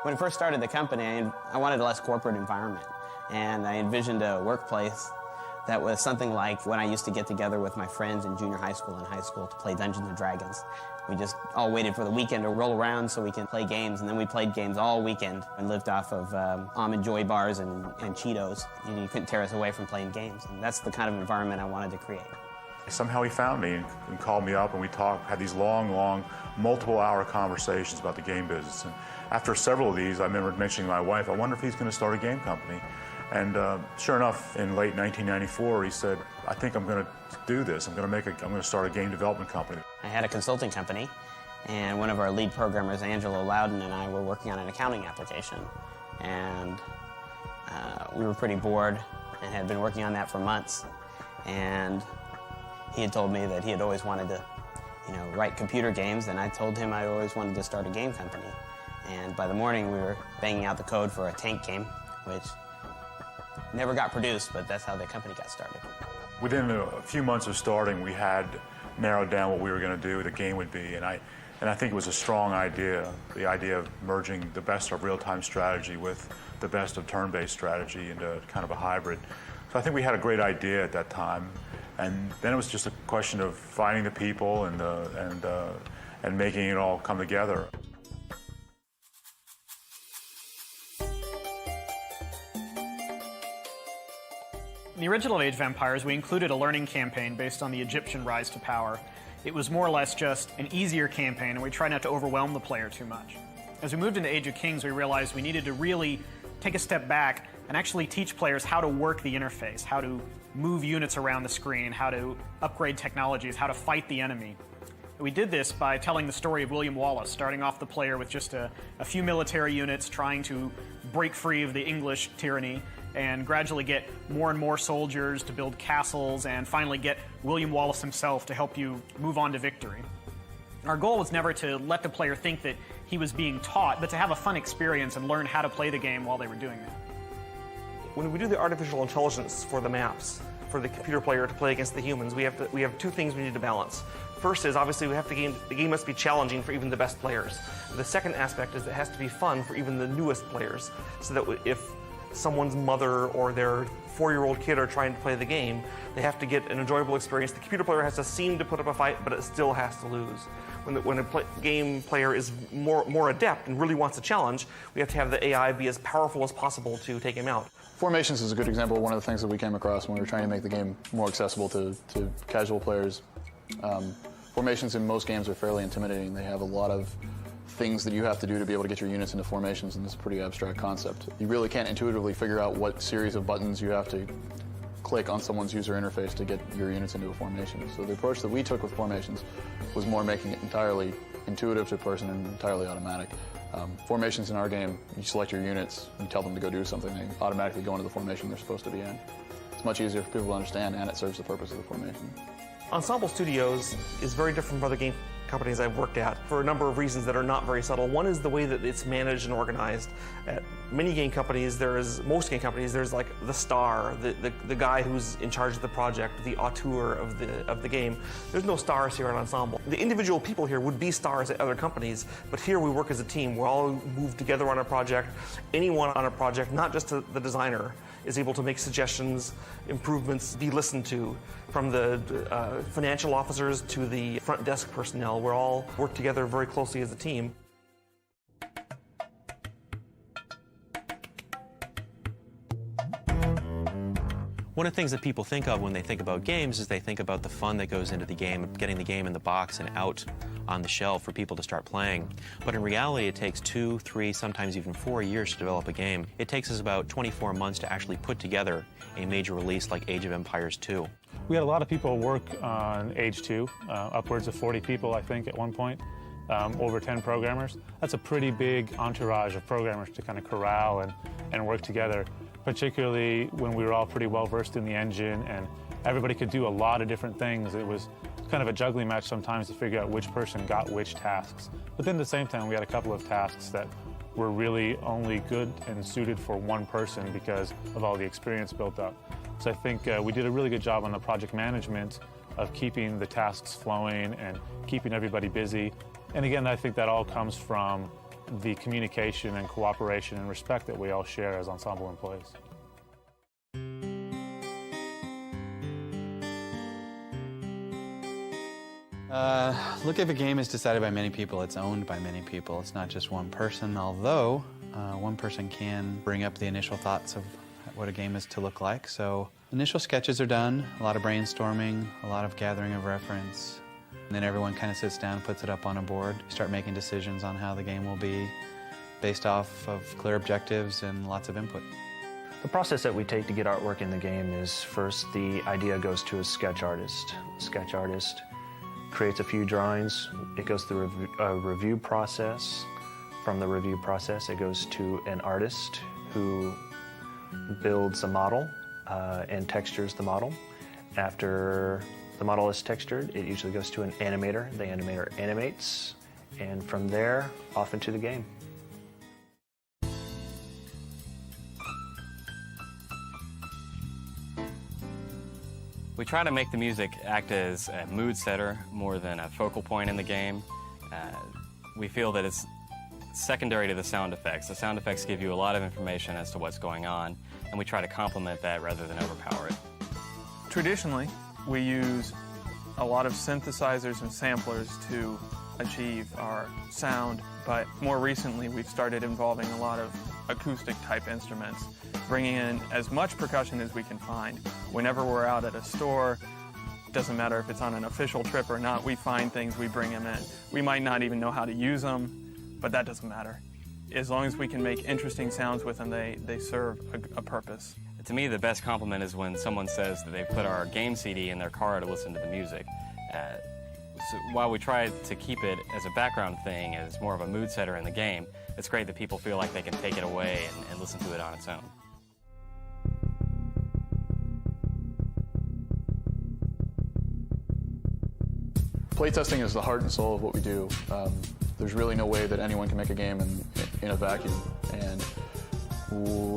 When I first started the company, I wanted a less corporate environment, and I envisioned a workplace that was something like when I used to get together with my friends in junior high school and high school to play Dungeons & Dragons. We just all waited for the weekend to roll around so we can play games, and then we played games all weekend and lived off of Almond Joy bars and Cheetos. You couldn't tear us away from playing games, and that's the kind of environment I wanted to create. Somehow he found me and called me up, and we had these long, multiple-hour conversations about the game business. And after several of these, I remember mentioning to my wife, I wonder if he's going to start a game company. And sure enough, in late 1994, he said, I think I'm going to do this. I'm going to start a game development company. I had a consulting company, and one of our lead programmers, Angelo Loudon, and I were working on an accounting application. And we were pretty bored and had been working on that for months. And he had told me that he had always wanted to, write computer games, and I told him I always wanted to start a game company. And by the morning, we were banging out the code for a tank game, which never got produced, but that's how the company got started. Within a few months of starting, we had narrowed down what we were going to do, the game would be, and I think it was a strong idea, the idea of merging the best of real-time strategy with the best of turn-based strategy into kind of a hybrid. So I think we had a great idea at that time, and then it was just a question of finding the people and making it all come together. In the original Age of Empires, we included a learning campaign based on the Egyptian rise to power. It was more or less just an easier campaign, and we tried not to overwhelm the player too much. As we moved into Age of Kings, we realized we needed to really take a step back and actually teach players how to work the interface, how to move units around the screen, how to upgrade technologies, how to fight the enemy. We did this by telling the story of William Wallace, starting off the player with just a few military units trying to break free of the English tyranny, and gradually get more and more soldiers to build castles, and finally get William Wallace himself to help you move on to victory. Our goal was never to let the player think that he was being taught, but to have a fun experience and learn how to play the game while they were doing that. When we do the artificial intelligence for the maps, for the computer player to play against the humans, we have two things we need to balance. First is, obviously, the game must be challenging for even the best players. The second aspect is it has to be fun for even the newest players, so that if someone's mother or their 4-year-old kid are trying to play the game, they have to get an enjoyable experience. The computer player has to seem to put up a fight, but it still has to lose. When a game player is more adept and really wants a challenge, we have to have the AI be as powerful as possible to take him out. Formations is a good example of one of the things that we came across when we were trying to make the game more accessible to casual players. Formations in most games are fairly intimidating. They have a lot of things that you have to do to be able to get your units into formations, and it's a pretty abstract concept. You really can't intuitively figure out what series of buttons you have to click on someone's user interface to get your units into a formation. So the approach that we took with formations was more making it entirely intuitive to a person and entirely automatic. Formations in our game, you select your units, you tell them to go do something, they automatically go into the formation they're supposed to be in. It's much easier for people to understand, and it serves the purpose of the formation. Ensemble Studios is very different from other game companies I've worked at for a number of reasons that are not very subtle. One is the way that it's managed and organized. At most game companies, there's like the star, the guy who's in charge of the project, the auteur of the game. There's no stars here at Ensemble. The individual people here would be stars at other companies, but here we work as a team. We all move together on a project. Anyone on a project, not just the designer, is able to make suggestions, improvements, be listened to, from the financial officers to the front desk personnel. We all work together very closely as a team. One of the things that people think of when they think about games is they think about the fun that goes into the game, getting the game in the box and out on the shelf for people to start playing. But in reality, it takes 2, 3, sometimes even 4 years to develop a game. It takes us about 24 months to actually put together a major release like Age of Empires 2. We had a lot of people work on Age 2, upwards of 40 people, I think, at one point, over 10 programmers. That's a pretty big entourage of programmers to kind of corral and work together, particularly when we were all pretty well versed in the engine and everybody could do a lot of different things. It was kind of a juggling match sometimes to figure out which person got which tasks. But then at the same time, we had a couple of tasks that were really only good and suited for one person because of all the experience built up. So I think we did a really good job on the project management of keeping the tasks flowing and keeping everybody busy. And again, I think that all comes from the communication and cooperation and respect that we all share as Ensemble employees. Look, if a game is decided by many people, it's owned by many people. It's not just one person, although one person can bring up the initial thoughts of what a game is to look like. So initial sketches are done, a lot of brainstorming, a lot of gathering of reference. And then everyone kind of sits down, puts it up on a board, start making decisions on how the game will be based off of clear objectives and lots of input. The process that we take to get artwork in the game is first the idea goes to a sketch artist. Sketch artist creates a few drawings. It goes through a review process. From the review process, it goes to an artist who builds a model and textures the model. After the model is textured, it usually goes to an animator. The animator animates, and from there, off into the game. We try to make the music act as a mood setter more than a focal point in the game. We feel that it's secondary to the sound effects. The sound effects give you a lot of information as to what's going on, and we try to complement that rather than overpower it. Traditionally, we use a lot of synthesizers and samplers to achieve our sound, but more recently we've started involving a lot of acoustic type instruments, bringing in as much percussion as we can find. Whenever we're out at a store, doesn't matter if it's on an official trip or not, we find things, we bring them in. We might not even know how to use them, but that doesn't matter. As long as we can make interesting sounds with them, they serve a purpose. To me, the best compliment is when someone says that they put our game CD in their car to listen to the music. So while we try to keep it as a background thing, as more of a mood setter in the game, it's great that people feel like they can take it away and listen to it on its own. Playtesting is the heart and soul of what we do. There's really no way that anyone can make a game in a vacuum, and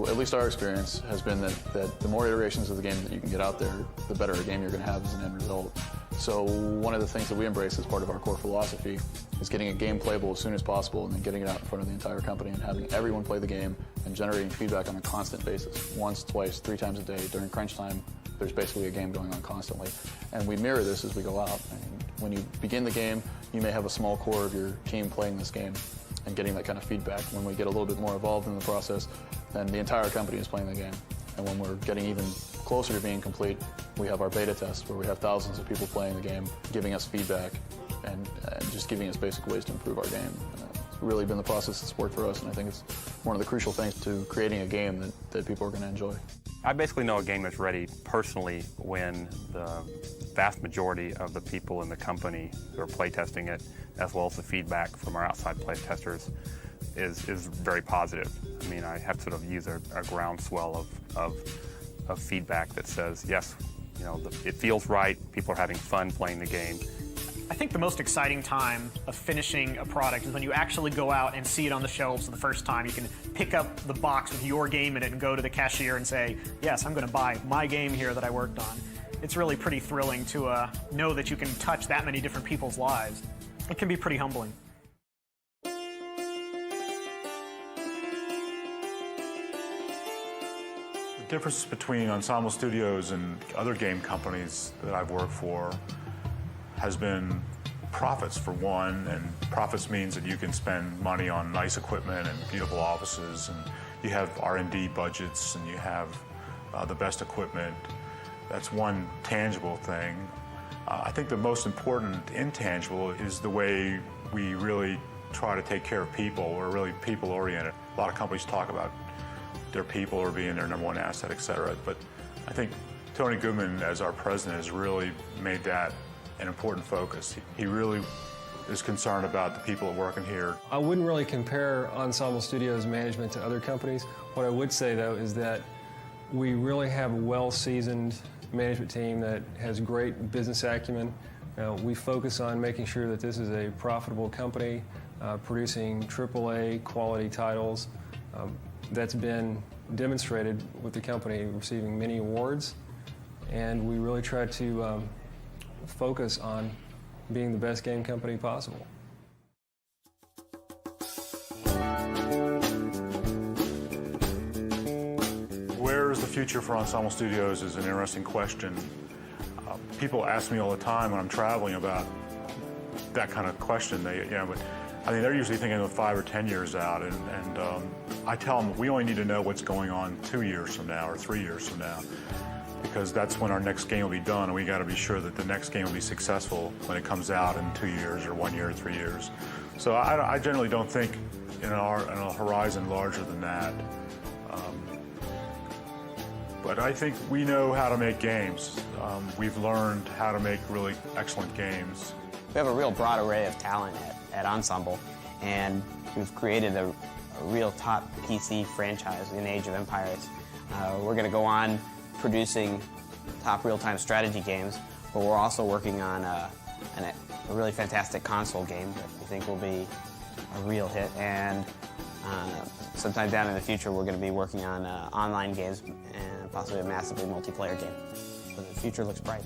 at least our experience has been that the more iterations of the game that you can get out there, the better a game you're going to have as an end result. So one of the things that we embrace as part of our core philosophy is getting a game playable as soon as possible and then getting it out in front of the entire company and having everyone play the game and generating feedback on a constant basis. Once, twice, 3 times a day. During crunch time, there's basically a game going on constantly. And we mirror this as we go out. And when you begin the game, you may have a small core of your team playing this game and getting that kind of feedback. When we get a little bit more involved in the process, then the entire company is playing the game. And when we're getting even closer to being complete, we have our beta test where we have thousands of people playing the game, giving us feedback, and just giving us basic ways to improve our game. It's really been the process that's worked for us, and I think it's one of the crucial things to creating a game that people are going to enjoy. I basically know a game is ready personally when the vast majority of the people in the company who are playtesting it, as well as the feedback from our outside playtesters, is very positive. I mean, I have to sort of use a groundswell of feedback that says, yes, you know, it feels right, people are having fun playing the game. I think the most exciting time of finishing a product is when you actually go out and see it on the shelves for the first time. You can pick up the box with your game in it and go to the cashier and say, yes, I'm going to buy my game here that I worked on. It's really pretty thrilling to know that you can touch that many different people's lives. It can be pretty humbling. The difference between Ensemble Studios and other game companies that I've worked for has been profits, for one, and profits means that you can spend money on nice equipment and beautiful offices, and you have R&D budgets, and you have the best equipment. That's one tangible thing. I think the most important intangible is the way we really try to take care of people. We're really people-oriented. A lot of companies talk about their people or being their number one asset, et cetera. But I think Tony Goodman, as our president, has really made that an important focus. He really is concerned about the people working here. I wouldn't really compare Ensemble Studios management to other companies. What I would say, though, is that we really have a well-seasoned management team that has great business acumen. We focus on making sure that this is a profitable company, producing AAA quality titles. That's been demonstrated with the company receiving many awards, and we really try to focus on being the best game company possible. future for Ensemble Studios is an interesting question. People ask me all the time when I'm traveling about that kind of question. But I mean, they're usually thinking of 5 or 10 years out, and I tell them we only need to know what's going on 2 years from now or 3 years from now, because that's when our next game will be done, and we got to be sure that the next game will be successful when it comes out in 2 years or 1 year or 3 years. So I generally don't think in a horizon larger than that. But I think we know how to make games. We've learned how to make really excellent games. We have a real broad array of talent at Ensemble, and we've created a real top PC franchise in Age of Empires. We're going to go on producing top real-time strategy games, but we're also working on a really fantastic console game that we think will be a real hit. And sometime down in the future, we're going to be working on online games and possibly a massively multiplayer game. So the future looks bright.